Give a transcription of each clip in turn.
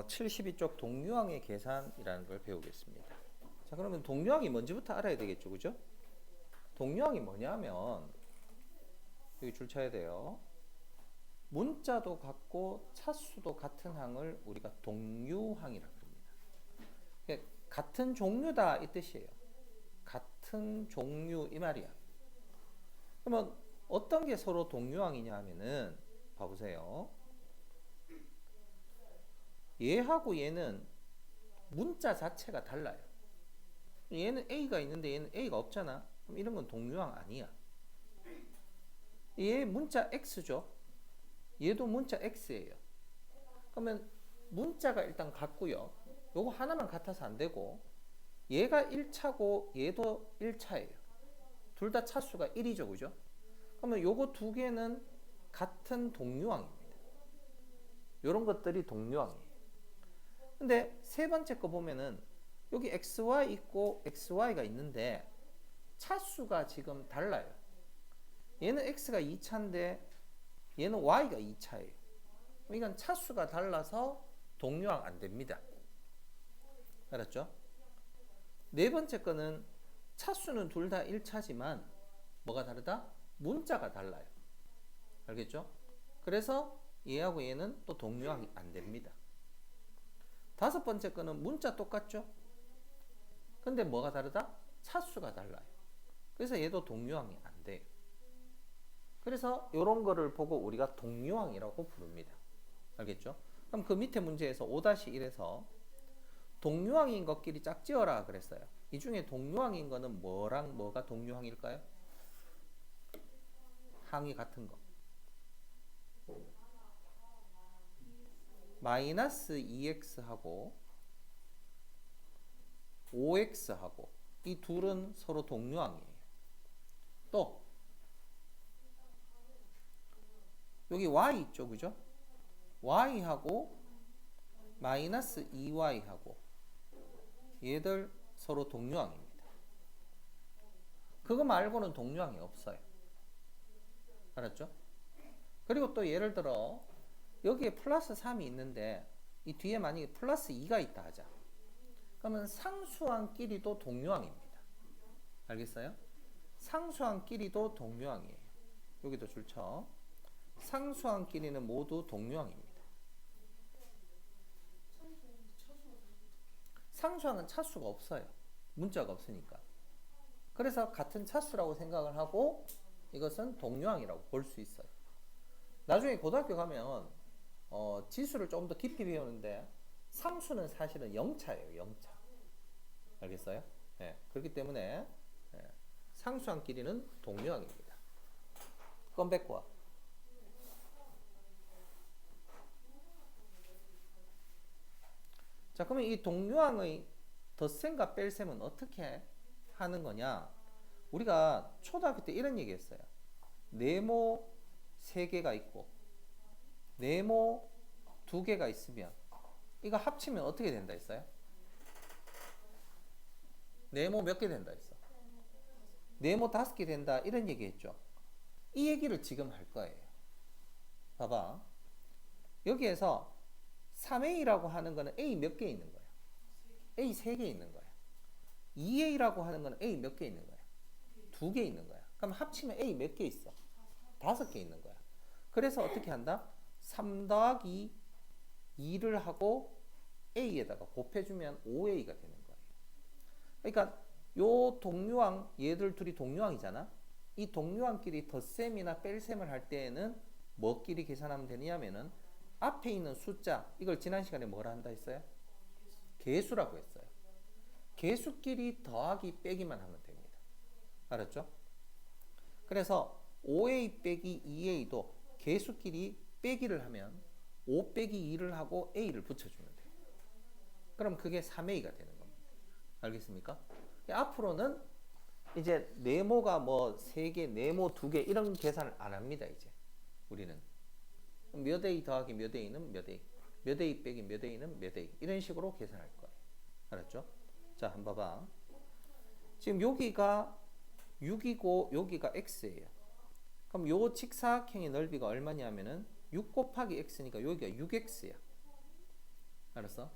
72쪽 동류항의 계산이라는 걸 배우겠습니다. 자, 그러면 동류항이 뭔지부터 알아야 되겠죠, 그죠? 동류항이 뭐냐면 여기 줄 쳐야 돼요. 문자도 같고 차수도 같은 항을 우리가 동류항이라고 합니다. 그러니까 같은 종류다 이 뜻이에요. 같은 종류 이 말이야. 그러면 어떤 게 서로 동류항이냐 하면은 봐보세요. 얘하고 얘는 문자 자체가 달라요. 얘는 A가 있는데 얘는 A가 없잖아. 그럼 이런 건 동류항 아니야. 얘 문자 X죠. 얘도 문자 X예요. 그러면 문자가 일단 같고요. 요거 하나만 같아서 안 되고 얘가 1차고 얘도 1차예요. 둘 다 차수가 1이죠. 그죠? 그러면 요거 두 개는 같은 동류항입니다. 요런 것들이 동류항이에요. 근데 세 번째 거 보면은 여기 XY 있고 XY가 있는데 차수가 지금 달라요. 얘는 X가 2차인데 얘는 Y가 2차예요. 그러니까 차수가 달라서 동류항 안 됩니다. 알았죠? 네 번째 거는 차수는 둘 다 1차지만 뭐가 다르다? 문자가 달라요. 알겠죠? 그래서 얘하고 얘는 또 동류항이 안 됩니다. 다섯 번째 거는 문자 똑같죠? 근데 뭐가 다르다? 차수가 달라요. 그래서 얘도 동류항이 안 돼요. 그래서 이런 거를 보고 우리가 동류항이라고 부릅니다. 알겠죠? 그럼 그 밑에 문제에서 5-1에서 동류항인 것끼리 짝지어라 그랬어요. 이 중에 동류항인 거는 뭐랑 뭐가 동류항일까요? 항이 같은 거. 마이너스 2x하고 5x하고 이 둘은 서로 동류항이에요. 또 여기 y 있죠, 그죠? y하고 마이너스 2y하고 얘들 서로 동류항입니다. 그거 말고는 동류항이 없어요. 알았죠? 그리고 또 예를 들어 여기에 플러스 3이 있는데 이 뒤에 만약에 플러스 2가 있다 하자. 그러면 상수항끼리도 동류항입니다. 알겠어요? 상수항끼리도 동류항이에요. 여기도 줄쳐. 상수항끼리는 모두 동류항입니다. 상수항은 차수가 없어요. 문자가 없으니까. 그래서 같은 차수라고 생각을 하고 이것은 동류항이라고 볼 수 있어요. 나중에 고등학교 가면 지수를 좀 더 깊이 배우는데 상수는 사실은 0차예요. 0차. 알겠어요? 네. 그렇기 때문에 상수항끼리는 동류항입니다. 껌백과 자, 그러면 이 동류항의 덧셈과 뺄셈은 어떻게 하는 거냐? 우리가 초등학교 때 이런 얘기 했어요. 네모 3개가 있고 네모 2개가 있으면 이거 합치면 어떻게 된다 했어요? 네모 몇 개 된다 했어? 네모 5개 된다 이런 얘기 했죠. 이 얘기를 지금 할 거예요. 봐봐. 여기에서 3A라고 하는 거는 A 몇 개 있는 거야? A 3개 있는 거야. 2A라고 하는 거는 A 몇 개 있는 거야? 2개 있는 거야. 그럼 합치면 A 몇 개 있어? 5개 있는 거야. 그래서 어떻게 한다? 3 더하기 2를 하고 A에다가 곱해주면 5A가 되는 거예요. 그러니까 요 동류항, 얘들 둘이 동류항이잖아. 이 동류항끼리 덧셈이나 뺄셈을 할 때에는 뭐끼리 계산하면 되냐면은 앞에 있는 숫자, 이걸 지난 시간에 뭐라 한다 했어요? 개수라고 했어요. 개수끼리 더하기 빼기만 하면 됩니다. 알았죠? 그래서 5A 빼기 2A도 개수끼리 빼기를 하면 5 빼기 2를 하고 A를 붙여주면 돼요. 그럼 그게 3A가 되는 겁니다. 알겠습니까? 앞으로는 이제 네모가 뭐 3개, 네모 2개 이런 계산을 안 합니다. 이제 우리는 몇 A 더하기 몇 A는 몇 A, 몇 A 빼기 몇 A는 몇 A 이런 식으로 계산할 거예요. 알았죠? 자, 한번 봐봐. 지금 여기가 6이고 여기가 X예요. 그럼 요 직사각형의 넓이가 얼마냐면은 6 곱하기 X니까 여기가 6X야. 알았어?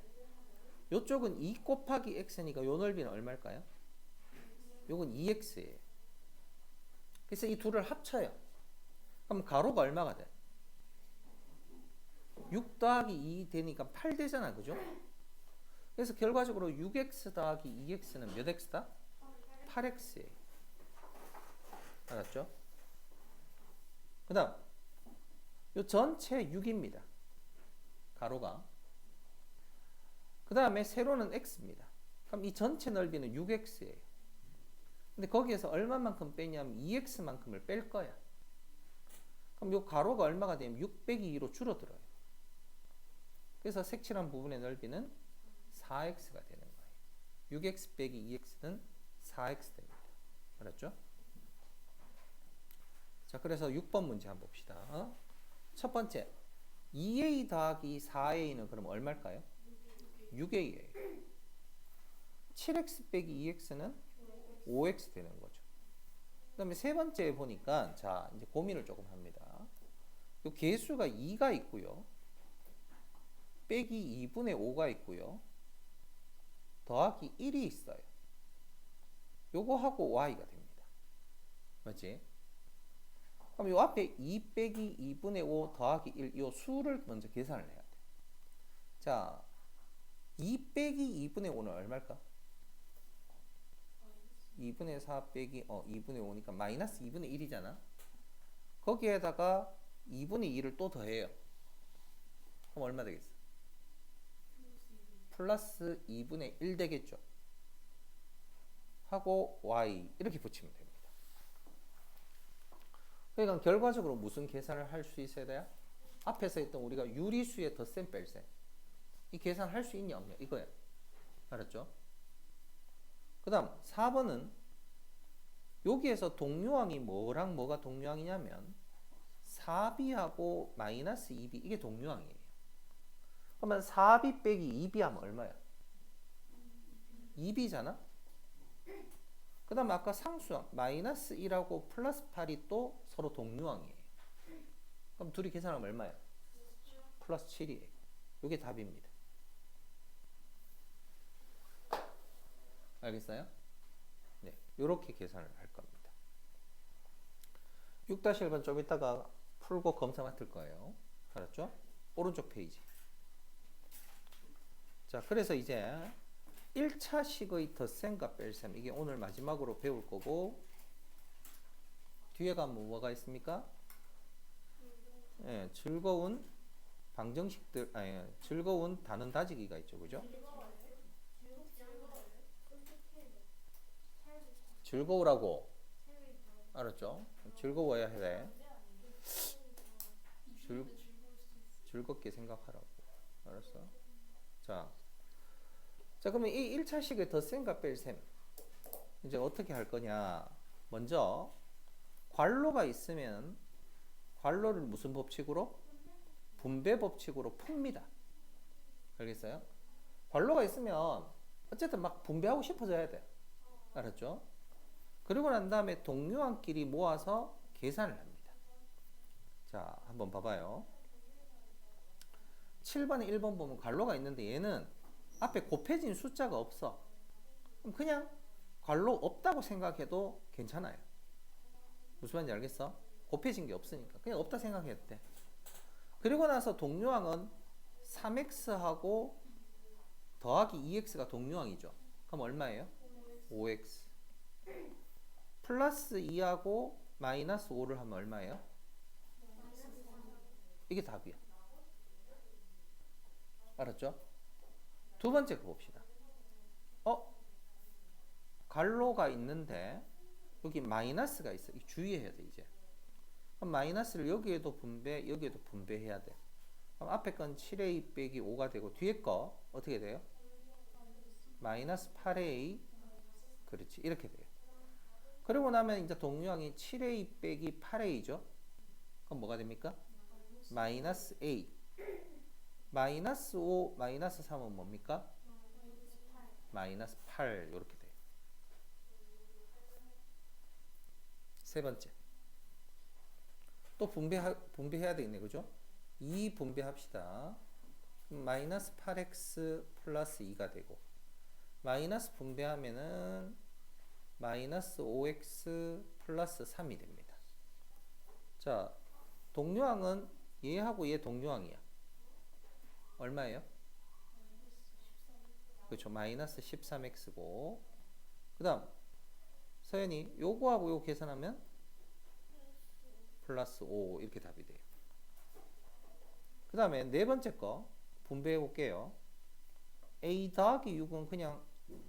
요쪽은 2 곱하기 x니까 요 넓이는 얼마일까요? 요건 2x예요. 그래서 이 둘을 합쳐요. 그럼 가로가 얼마가 돼? 6 더하기 2 되니까 8 되잖아. 그죠? 그래서 결과적으로 6x 더하기 2x는 몇 x다? 8x예요. 알았죠? 그 다음 요 전체 6입니다. 가로가. 그 다음에 세로는 x입니다. 그럼 이 전체 넓이는 6x예요. 근데 거기에서 얼마만큼 빼냐면 2x만큼을 뺄 거야. 그럼 요 가로가 얼마가 되면 6 빼기 2로 줄어들어요. 그래서 색칠한 부분의 넓이는 4x가 되는 거예요. 6x 빼기 2x는 4x 됩니다. 알았죠? 자, 그래서 6번 문제 한번 봅시다. 첫 번째, 2a 더하기 4a는 그럼 얼마일까요? 6a예요. 7x 빼기 2x는 5x 되는 거죠. 그 다음에 세 번째 보니까, 자, 이제 고민을 조금 합니다. 요 개수가 2가 있고요. 빼기 2분의 5가 있고요. 더하기 1이 있어요. 요거하고 y가 됩니다. 맞지? 그럼 요 앞에 2 빼기 2분의 5 더하기 1, 요 수를 먼저 계산을 해야 돼. 자, 2 빼기 2분의 5는 얼마일까? 2분의 4 빼기 2분의 5니까 마이너스 2분의 1이잖아. 거기에다가 2분의 2를 또 더해요. 그럼 얼마 되겠어? 플러스 2분의 1 되겠죠. 하고 y 이렇게 붙이면 됩니다. 그러니까 결과적으로 무슨 계산을 할 수 있어야 돼요? 앞에서 했던 우리가 유리수의 덧셈 뺄셈, 이 계산 할 수 있냐 없냐 이거예요. 알았죠? 그 다음 4번은 여기에서 동류항이 뭐랑 뭐가 동류항이냐면 4b하고 마이너스 2b, 이게 동류항이에요. 그러면 4b 빼기 2b 하면 얼마야? 2b잖아? 그 다음 아까 상수항 마이너스 1하고 플러스 8이 또 서로 동류항이에요. 그럼 둘이 계산하면 얼마야? 플러스 7이에요. 이게 답입니다. 알겠어요? 네, 이렇게 계산을 할 겁니다. 6-1번 좀 이따가 풀고 검사 맡을 거예요. 알았죠? 오른쪽 페이지. 자, 그래서 이제 1차식의 덧셈과 뺄셈, 이게 오늘 마지막으로 배울 거고, 뒤에 가면 뭐가 있습니까? 예, 즐거운 방정식들, 아니, 즐거운 단원 다지기가 있죠. 그죠? 즐거우라고. 알았죠? 즐거워야 해. 즐겁게 생각하라고. 알았어? 자, 그러면 이 1차식의 덧셈과 뺄셈 이제 어떻게 할 거냐. 먼저 괄호가 있으면 괄호를 무슨 법칙으로? 분배 법칙으로 풉니다. 알겠어요? 괄호가 있으면 어쨌든 막 분배하고 싶어져야 돼. 알았죠? 그리고 난 다음에 동류항끼리 모아서 계산을 합니다. 자, 한번 봐봐요. 7번에 1번 보면 괄호가 있는데 얘는 앞에 곱해진 숫자가 없어. 그럼 그냥 괄호 없다고 생각해도 괜찮아요. 무슨 말인지 알겠어? 곱해진 게 없으니까 그냥 없다 생각해도 돼. 그리고 나서 동류항은 3x하고 더하기 2x가 동류항이죠. 그럼 얼마예요? 5x. 플러스 2하고 마이너스 5를 하면 얼마예요? 이게 답이야. 알았죠? 두 번째 거 봅시다. 괄호가 있는데 여기 마이너스가 있어. 주의해야 돼 이제. 그럼 마이너스를 여기에도 분배, 여기에도 분배해야 돼. 그럼 앞에 건 7a 빼기 5가 되고 뒤에 거 어떻게 돼요? 마이너스 8a. 그렇지, 이렇게 돼요. 그리고 나면 이제 동류항이 7a 빼기 8a죠. 그럼 뭐가 됩니까? 마이너스 a. 마이너스 5, 마이너스 3은 뭡니까? 마이너스 8. 이렇게 돼요. 세 번째. 또 분배해야 되겠네. 그죠? 2 분배합시다. 마이너스 8x 플러스 2가 되고 마이너스 분배하면은 마이너스 5x 플러스 3이 됩니다. 자, 동류항은 얘하고 얘 동류항이야. 얼마예요? 그렇죠. 마이너스 13x고 그 다음 서연이 요거하고 요거 계산하면 플러스 5 이렇게 답이 돼요. 그 다음에 네 번째 거 분배해 볼게요. a 더하기 6은 그냥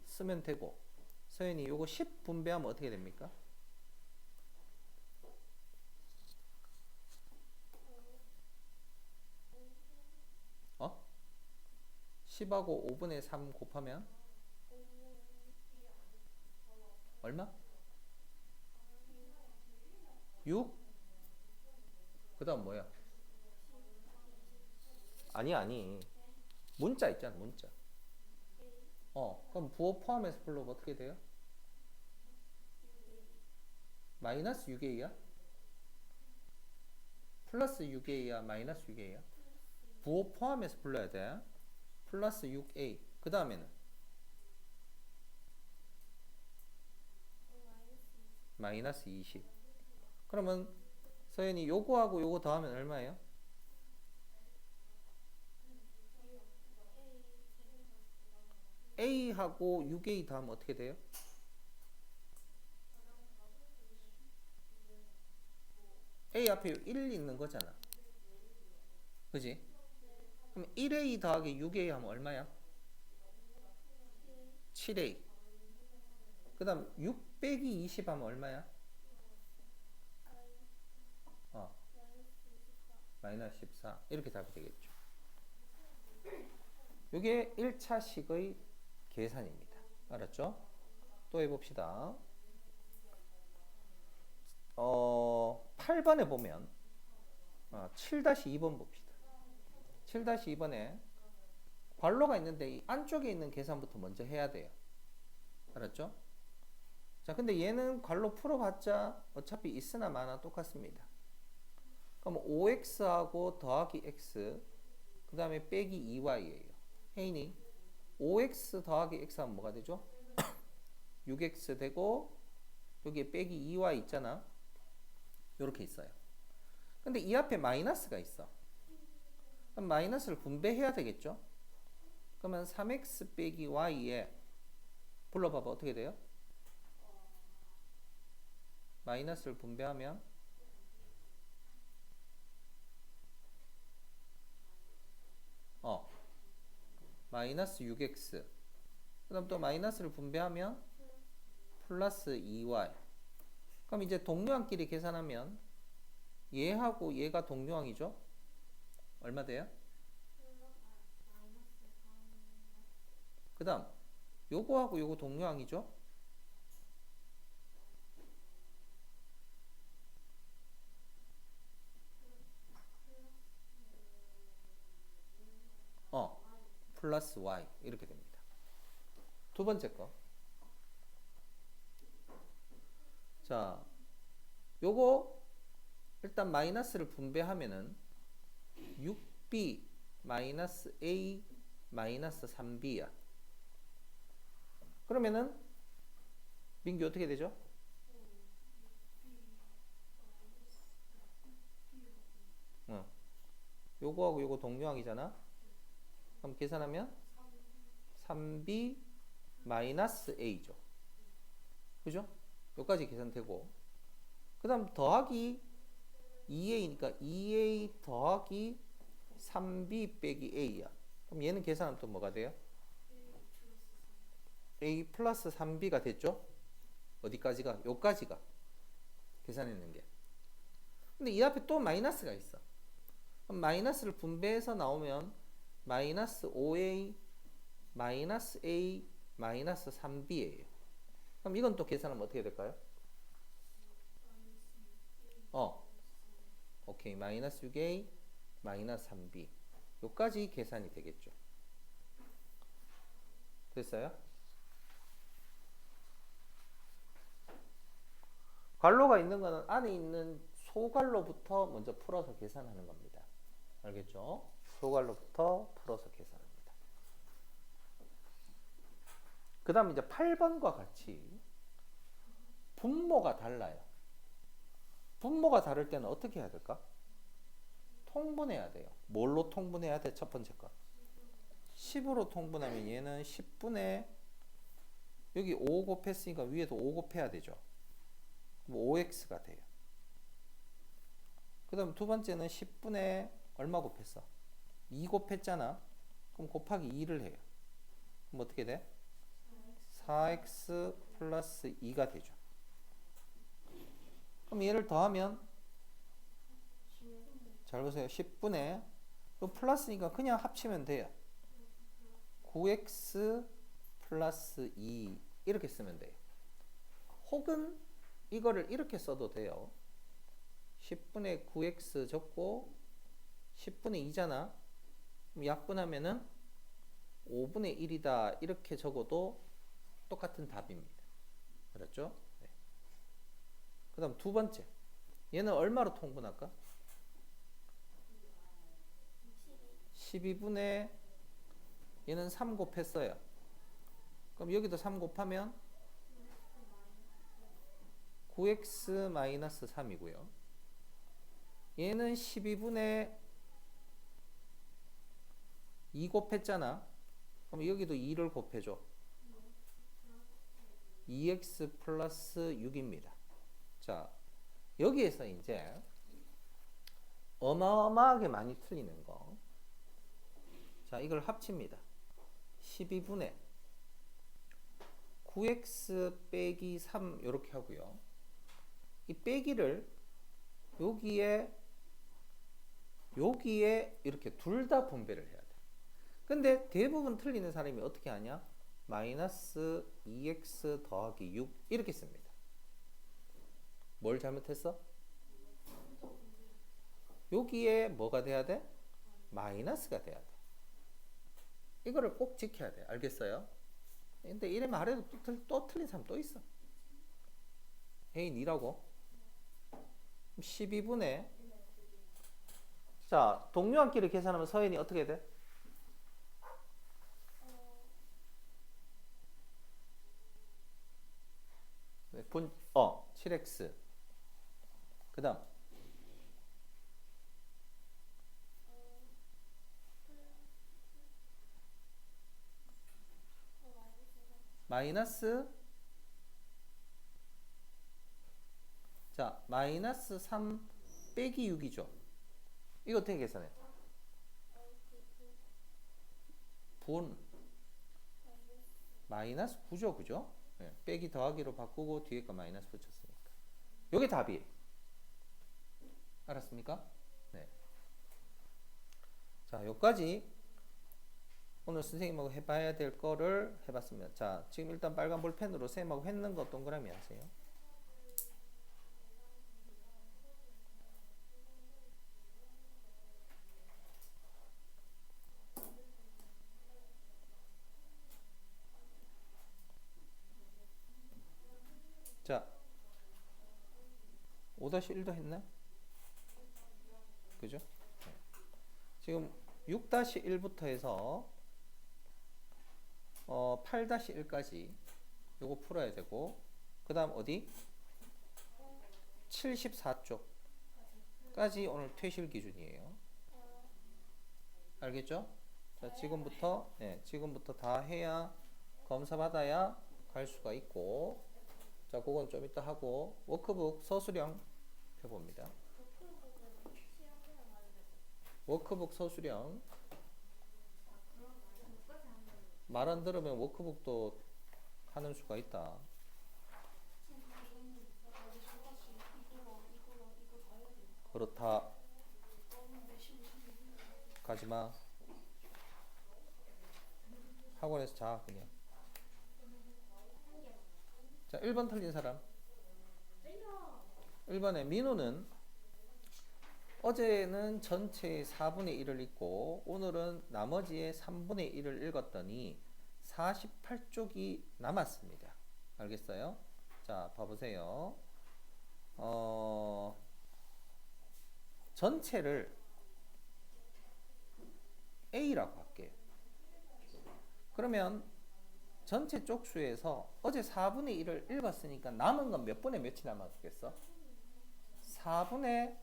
쓰면 되고 서연이 요거 10 분배하면 어떻게 됩니까? 어? 10하고 5분의 3 곱하면 얼마? 6? 그 다음 뭐야? 아니 문자 있잖아 문자. 그럼 부호 포함해서 불러보면 어떻게 돼요? 마이너스 6a야? 플러스 6a야? 마이너스 6a야? 부호 포함해서 불러야 돼. 플러스 6a. 그 다음에는 마이너스 20. 그러면 서연이 요거하고 요거 더하면 얼마예요? a하고 6a 더하면 어떻게 돼요? a 앞에 1 있는 거잖아. 그지? 그럼 1a 더하기 6a 하면 얼마야? 7a. 그 다음 6 빼기 20 하면 얼마야? 마이너스 14. 이렇게 답이 되겠죠. 이게 1차식의 계산입니다. 알았죠? 또 해봅시다. 8번에 보면 7-2번 봅시다. 7-2번에 괄호가 있는데 이 안쪽에 있는 계산부터 먼저 해야 돼요. 알았죠? 자, 근데 얘는 괄호 풀어봤자 어차피 있으나 마나 똑같습니다. 그럼 5x하고 더하기 x 그 다음에 빼기 2y예요. 혜인이 5x 더하기 x 하면 뭐가 되죠? 6x 되고 여기에 빼기 2y 있잖아. 요렇게 있어요. 근데 이 앞에 마이너스가 있어. 그럼 마이너스를 분배해야 되겠죠? 그러면 3x 빼기 y에 불러봐봐 어떻게 돼요? 마이너스를 분배하면 마이너스 6x 그 다음 또 마이너스를 분배하면 플러스 2y. 그럼 이제 동류항끼리 계산하면 얘하고 얘가 동류항이죠? 얼마 돼요? 그 다음 요거하고 요거 동류항이죠? 플러스 y 이렇게 됩니다. 두 번째 거. 자, 요거 일단 마이너스를 분배하면은 6b 마이너스 a 마이너스 3b야. 그러면은 민규 어떻게 되죠? 요거하고 요거 동류항이잖아. 그럼 계산하면 3b 마이너스 a죠. 그죠? 여기까지 계산되고 그 다음 더하기 2a니까 2a 더하기 3b 빼기 a야. 그럼 얘는 계산하면 또 뭐가 돼요? a 플러스 3b가 됐죠? 어디까지가? 여기까지가 계산했는 게. 근데 이 앞에 또 마이너스가 있어. 그럼 마이너스를 분배해서 나오면 마이너스 5a 마이너스 a 마이너스 3b예요. 그럼 이건 또 계산하면 어떻게 될까요? 오케이. 마이너스 6a 마이너스 3b 여기까지 계산이 되겠죠. 됐어요? 괄호가 있는 거는 안에 있는 소괄호부터 먼저 풀어서 계산하는 겁니다. 알겠죠? 요걸로부터 풀어서 계산합니다. 그 다음 이제 8번과 같이 분모가 달라요. 분모가 다를 때는 어떻게 해야 될까? 통분해야 돼요. 뭘로 통분해야 돼? 첫 번째 거. 10으로 통분하면 얘는 10분의 여기 5 곱했으니까 위에도 5 곱해야 되죠. 그럼 5x가 돼요. 그 다음 두 번째는 10분의 얼마 곱했어? 2 곱했잖아. 그럼 곱하기 2를 해요. 그럼 어떻게 돼? 4x 플러스 2가 되죠. 그럼 얘를 더하면 잘 보세요. 10분의 플러스니까 그냥 합치면 돼요. 9x 플러스 2 이렇게 쓰면 돼요. 혹은 이거를 이렇게 써도 돼요. 10분의 9x 적고 10분의 2잖아. 그럼 약분하면은 5분의 1이다 이렇게 적어도 똑같은 답입니다. 알았죠? 네. 그 다음 두 번째. 얘는 얼마로 통분할까? 12분의 얘는 3 곱했어요. 그럼 여기도 3 곱하면 9x-3이고요. 얘는 12분의 2 곱했잖아. 그럼 여기도 2를 곱해줘. 2x 플러스 6입니다. 자, 여기에서 이제 어마어마하게 많이 틀리는 거. 자, 이걸 합칩니다. 12분의 9x 빼기 3 이렇게 하고요. 이 빼기를 여기에 이렇게 둘 다 분배를 해야 돼. 근데 대부분 틀리는 사람이 어떻게 하냐? 마이너스 2x 더하기 6 이렇게 씁니다. 뭘 잘못했어? 여기에 뭐가 돼야 돼? 마이너스가 돼야 돼. 이거를 꼭 지켜야 돼. 알겠어요? 근데 이래 말해도 또 틀린 사람 또 있어. A는 2라고? 12분의 자, 동류항끼리 계산하면 서인이 어떻게 돼? 네, 7x. 그 다음 마이너스 자, 마이너스 3 빼기 6이죠. 이거 어떻게 계산해? 분 마이너스 9죠, 그죠? 네, 빼기 더하기로 바꾸고 뒤에 거 마이너스 붙였으니까. 요게 답이에요. 알았습니까? 네. 자, 여기까지 오늘 선생님하고 해봐야 될 거를 해봤습니다. 자, 지금 일단 빨간 볼펜으로 쌤하고 했는 거 동그라미 하세요. 자, 5-1도 했나? 그죠? 네. 지금 6-1부터 해서 8-1까지 요거 풀어야 되고 그 다음 어디? 74쪽까지 오늘 퇴실 기준이에요. 알겠죠? 자, 지금부터 다 해야 검사 받아야 갈 수가 있고 자, 그건 좀 이따 하고 워크북 서술형 펴봅니다. 워크북 서술형 말 안 들으면 워크북도 하는 수가 있다. 그렇다. 가지마. 학원에서 자 그냥. 자, 1번 틀린 사람. 1번에 민우는 어제는 전체의 4분의 1을 읽고 오늘은 나머지의 3분의 1을 읽었더니 48쪽이 남았습니다. 알겠어요? 자, 봐보세요. 전체를 A라고 할게요. 그러면 전체 쪽수에서 어제 4분의 1을 읽었으니까 남은 건 몇 분의 몇이 남았겠어? 4분의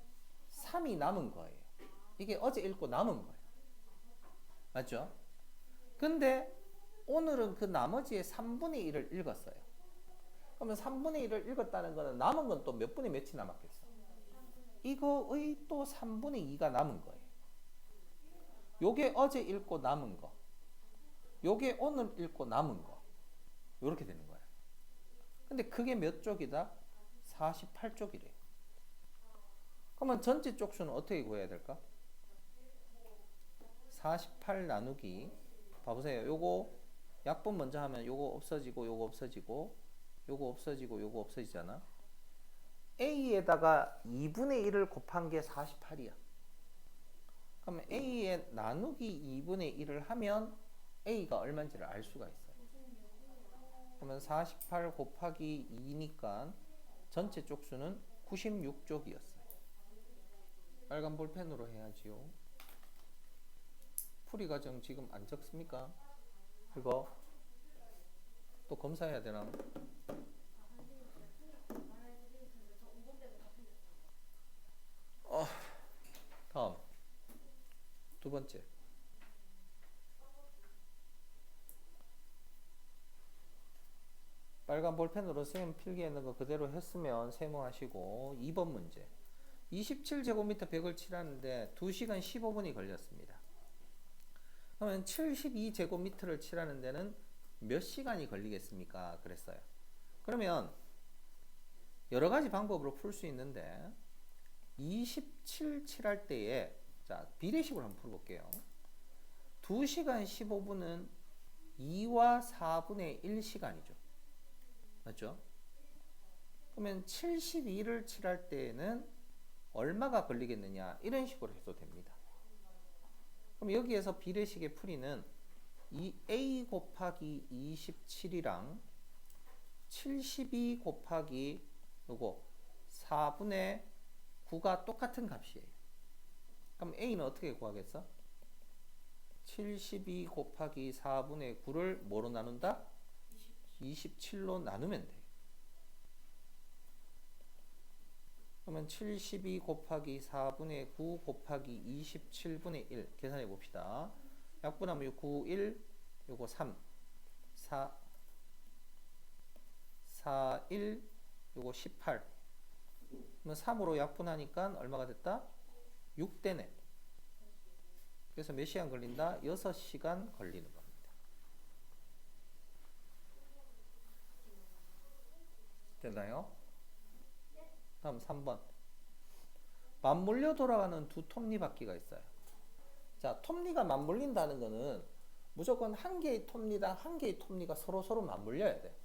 3이 남은 거예요. 이게 어제 읽고 남은 거예요. 맞죠? 근데 오늘은 그 나머지의 3분의 1을 읽었어요. 그러면 3분의 1을 읽었다는 거는 남은 건 또 몇 분의 몇이 남았겠어? 이거의 또 3분의 2가 남은 거예요. 요게 어제 읽고 남은 거. 요게 오늘 읽고 남은 거. 요렇게 되는 거예요. 근데 그게 몇 쪽이다? 48쪽이래요. 그러면 전체 쪽수는 어떻게 구해야 될까? 48 나누기, 봐보세요. 요거 약분 먼저 하면 요거 없어지고 요거 없어지고 요거 없어지고 요거 없어지잖아. A에다가 2분의 1을 곱한 게 48이야. 그러면 A에 나누기 2분의 1을 하면 A가 얼마인지를 알 수가 있어요. 그러면 48 곱하기 2니까 전체 쪽수는 96쪽이었어요. 빨간 볼펜으로 해야지요. 풀이 과정 지금 안 적습니까? 이거 또 검사해야 되나? 다음 두 번째. 빨간 볼펜으로 쌤 필기해 있는 거 그대로 했으면 세모하시고 2번 문제. 27제곱미터 벽을 칠하는데 2시간 15분이 걸렸습니다. 그러면 72제곱미터를 칠하는 데는 몇 시간이 걸리겠습니까? 그랬어요. 그러면 여러 가지 방법으로 풀 수 있는데 27 칠할 때에 자 비례식으로 한번 풀어볼게요. 2시간 15분은 2와 4분의 1시간이죠. 맞죠? 그러면 72를 칠할 때에는 얼마가 걸리겠느냐 이런 식으로 해도 됩니다. 그럼 여기에서 비례식의 풀이는 이 A 곱하기 27이랑 72 곱하기 요거 4분의 9가 똑같은 값이에요. 그럼 A는 어떻게 구하겠어? 72 곱하기 4분의 9를 뭐로 나눈다? 27로 나누면 돼. 그러면 72 곱하기 4분의 9 곱하기 27분의 1 계산해 봅시다. 약분하면 요 9, 1, 요거 3, 4, 4, 1, 요거 18. 그러면 3으로 약분하니까 얼마가 됐다? 6되네. 그래서 몇 시간 걸린다? 6시간 걸리는 겁니다. 됐나요? 다음 3번. 맞물려 돌아가는 두 톱니바퀴가 있어요. 자, 톱니가 맞물린다는 거는 무조건 한 개의 톱니당 한 개의 톱니가 서로 맞물려야 돼.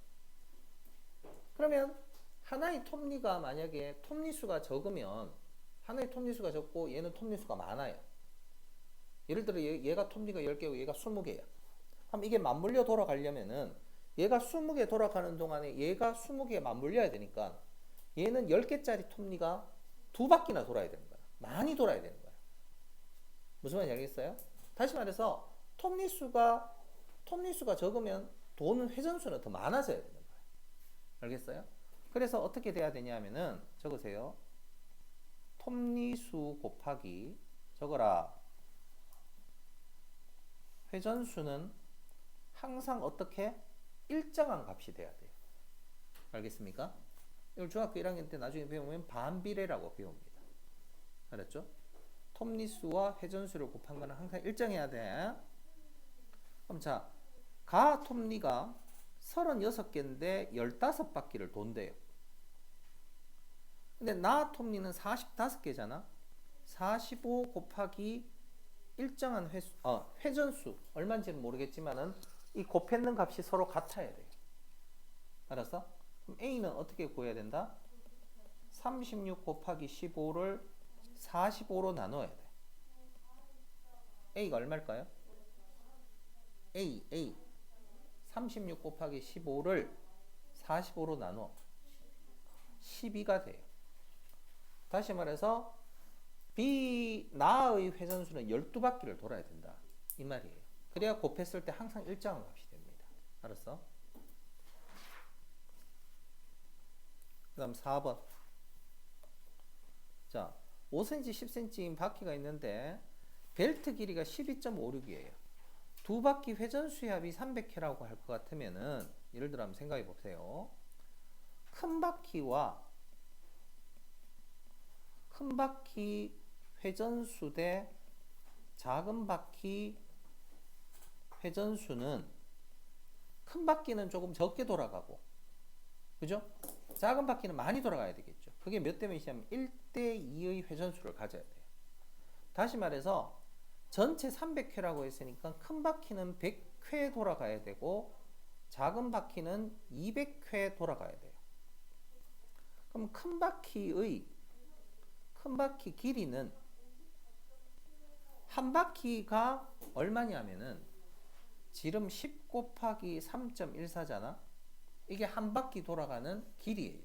그러면 하나의 톱니가 만약에 톱니수가 적으면 하나의 톱니수가 적고 얘는 톱니수가 많아요. 예를 들어 얘가 톱니가 10개고 얘가 20개야. 그럼 이게 맞물려 돌아가려면은 얘가 20개 돌아가는 동안에 얘가 20개에 맞물려야 되니까 얘는 10개짜리 톱니가 2바퀴나 돌아야 되는 거야. 많이 돌아야 되는 거야. 무슨 말인지 알겠어요? 다시 말해서 톱니수가 적으면 도는 회전수는 더 많아져야 되는 거야. 알겠어요? 그래서 어떻게 돼야 되냐면은 적으세요. 톱니수 곱하기 적어라. 회전수는 항상 어떻게? 일정한 값이 돼야 돼요. 알겠습니까? 이걸 중학교 1학년 때 나중에 배우면 반비례라고 배웁니다. 알았죠? 톱니수와 회전수를 곱한 거는 항상 일정해야 돼. 그럼 자, 가 톱니가 36개인데 15바퀴를 돈대요. 근데 나 톱니는 45개잖아. 45 곱하기 일정한 회전수 얼마인지는 모르겠지만은 이 곱했는 값이 서로 같아야 돼요. 알았어? 그럼 A는 어떻게 구해야 된다? 36 곱하기 15를 45로 나눠야 돼. A가 얼마일까요? A 36 곱하기 15를 45로 나눠 12가 돼요. 다시 말해서 나의 회전수는 12바퀴를 돌아야 된다. 이 말이에요. 그래야 곱했을 때 항상 일정한 값이 됩니다. 알았어? 그 다음 4번. 자, 5cm, 10cm인 바퀴가 있는데 벨트 길이가 12.56이에요. 두 바퀴 회전 수압이 300회라고 할 것 같으면은 예를 들어 한번 생각해 보세요. 큰 바퀴 회전수 대 작은 바퀴 회전수는 큰 바퀴는 조금 적게 돌아가고, 그죠? 작은 바퀴는 많이 돌아가야 되겠죠. 그게 몇 대 몇이냐면 1대2의 회전수를 가져야 돼요. 다시 말해서 전체 300회라고 했으니까 큰 바퀴는 100회 돌아가야 되고 작은 바퀴는 200회 돌아가야 돼요. 그럼 큰 바퀴 길이는 한 바퀴가 얼마냐면은 지름 10 곱하기 3.14잖아. 이게 한 바퀴 돌아가는 길이에요.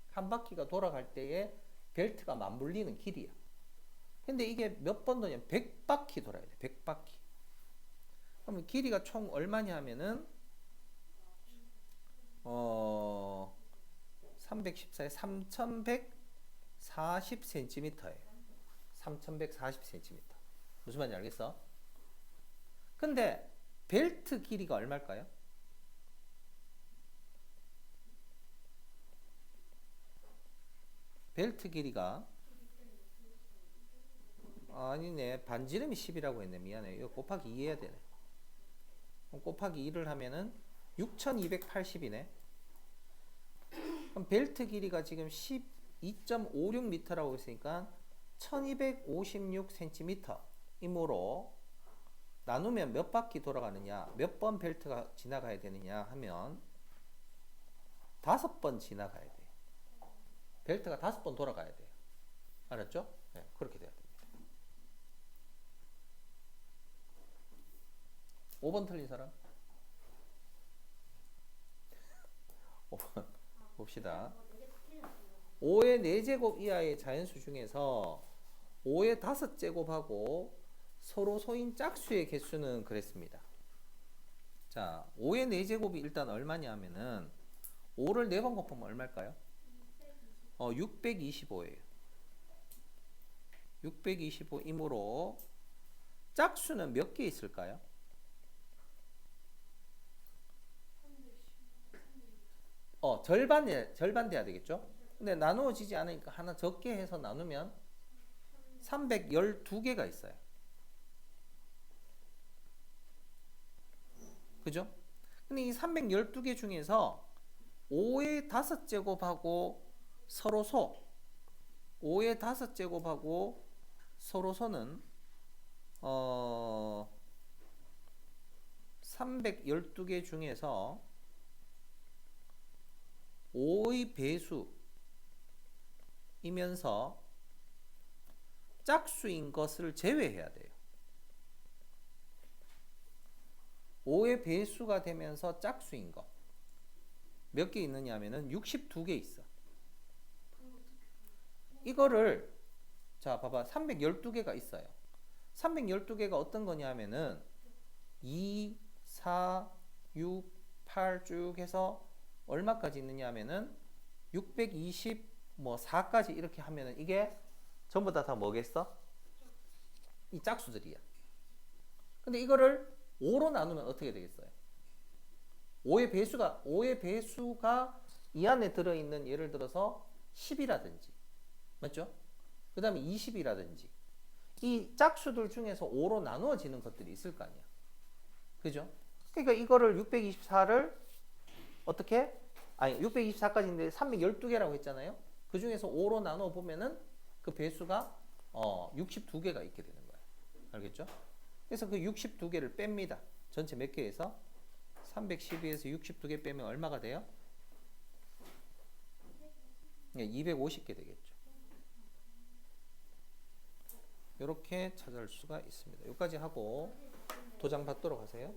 한 바퀴가 돌아갈 때에 벨트가 맞물리는 길이야. 근데 이게 몇 번 도냐면 100바퀴 돌아야 돼. 100바퀴. 그럼 길이가 총 얼마냐 하면은 314에 3140cm예요. 3140cm. 무슨 말인지 알겠어? 근데 벨트 길이가 얼마일까요? 벨트 길이가 아니네. 반지름이 10이라고 했네. 미안해. 이거 곱하기 2 해야 되네. 그럼 곱하기 2를 하면은 6280이네. 그럼 벨트 길이가 지금 12.56m라고 했으니까 1256cm 이므로 나누면 몇 바퀴 돌아가느냐, 몇 번 벨트가 지나가야 되느냐 하면 5번 지나가야 돼요. 벨트가 5번 돌아가야 돼요. 알았죠? 네, 그렇게 돼야 됩니다. 5번 틀린 사람? 5번 봅시다. 5의 4제곱 이하의 자연수 중에서 5의 5제곱하고 서로 소인 짝수의 개수는 그랬습니다. 자, 5의 4제곱이 일단 얼마냐 하면은 5를 4번 곱하면 얼마일까요? 625예요. 625이므로 짝수는 몇 개 있을까요? 절반 돼야 되겠죠? 근데 나누어지지 않으니까 하나 적게 해서 나누면 312개가 있어요. 그죠? 근데 이 312개 중에서 5의 5제곱하고 서로 소 5의 5제곱하고 서로 소는 312개 중에서 5의 배수이면서 짝수인 것을 제외해야 돼요. 5의 배수가 되면서 짝수인 것. 몇 개 있느냐 하면은 62개 있어. 이거를 자 봐봐. 312개가 있어요. 312개가 어떤 거냐 하면은 2, 4, 6, 8 쭉 해서 얼마까지 있느냐 하면은 624까지 이렇게 하면은 이게 전부 다 뭐겠어? 이 짝수들이야. 근데 이거를 5로 나누면 어떻게 되겠어요? 5의 배수가 이 안에 들어있는 예를 들어서 10이라든지 맞죠? 그 다음에 20이라든지 이 짝수들 중에서 5로 나누어지는 것들이 있을 거 아니야. 그죠? 그러니까 이거를 624를 어떻게? 아니 624까지인데 312개라고 했잖아요. 그 중에서 5로 나눠 보면은 그 배수가 62개가 있게 되는 거예요. 알겠죠? 그래서 그 62개를 뺍니다. 전체 몇 개에서? 312에서 62개 빼면 얼마가 돼요? 250개 되겠죠. 이렇게 찾을 수가 있습니다. 여기까지 하고 도장 받도록 하세요.